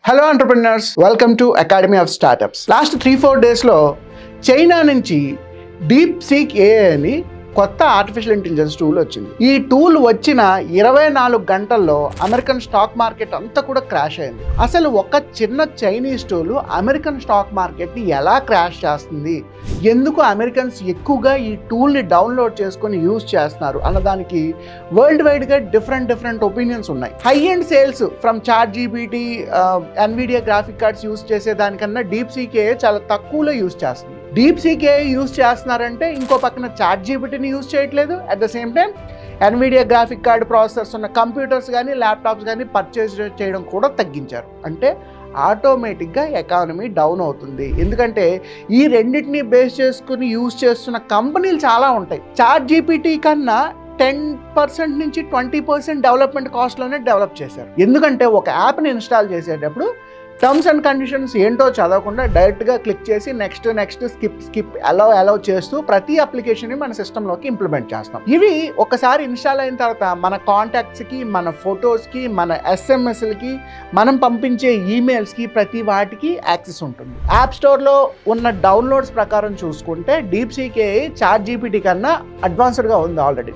Hello entrepreneurs, welcome to academy of startups. Last 3-4 డేస్లో China నుంచి deep seek AI అని కొత్త ఆర్టిఫిషియల్ ఇంటెలిజెన్స్ టూల్ వచ్చింది. ఈ టూల్ వచ్చిన 24 గంటల్లో అమెరికన్ స్టాక్ మార్కెట్ అంతా కూడా క్రాష్ అయింది. అసలు ఒక చిన్న చైనీస్ టూల్ అమెరికన్ స్టాక్ మార్కెట్ని ఎలా క్రాష్ చేస్తుంది, ఎందుకు అమెరికన్స్ ఎక్కువగా ఈ టూల్ని డౌన్లోడ్ చేసుకొని యూజ్ చేస్తున్నారు అన్నదానికి వరల్డ్ వైడ్గా డిఫరెంట్ ఒపీనియన్స్ ఉన్నాయి. High end sales from ChatGPT, Nvidia graphic cards use చేసే దానికన్నా డీప్ సీక్ ఏఐ చాలా తక్కువలో యూజ్ చేస్తుంది. డీప్ సీక్ ఏఐ యూజ్ చేస్తున్నారంటే ఇంకో పక్కన ChatGPTని యూజ్ చేయట్లేదు. At the same time Nvidia graphic card processors ఉన్న కంప్యూటర్స్ కానీ ల్యాప్టాప్స్ కానీ పర్చేజ్ చేయడం కూడా తగ్గించారు. అంటే ఆటోమేటిక్గా ఎకానమీ డౌన్ అవుతుంది. ఎందుకంటే ఈ రెండింటిని బేస్ చేసుకుని యూజ్ చేస్తున్న కంపెనీలు చాలా ఉంటాయి. ChatGPT కన్నా 10% నుంచి 20% డెవలప్మెంట్ కాస్ట్లోనే డెవలప్ చేశారు. ఎందుకంటే ఒక యాప్ని ఇన్స్టాల్ చేసేటప్పుడు టర్మ్స్ అండ్ కండిషన్స్ ఏంటో చదవకుండా డైరెక్ట్గా క్లిక్ చేసి నెక్స్ట్ స్కిప్ అలౌ చేస్తూ ప్రతి అప్లికేషన్ని మన సిస్టంలోకి ఇంప్లిమెంట్ చేస్తాం. ఇవి ఒకసారి ఇన్స్టాల్ అయిన తర్వాత మన కాంటాక్ట్స్కి, మన ఫొటోస్కి, మన ఎస్ఎంఎస్లకి, మనం పంపించే ఈమెయిల్స్కి ప్రతి వాటికి యాక్సెస్ ఉంటుంది. యాప్ స్టోర్లో ఉన్న డౌన్లోడ్స్ ప్రకారం చూసుకుంటే డీప్ సీక్ ఏఐ ChatGPT కన్నా అడ్వాన్స్డ్గా ఉంది ఆల్రెడీ.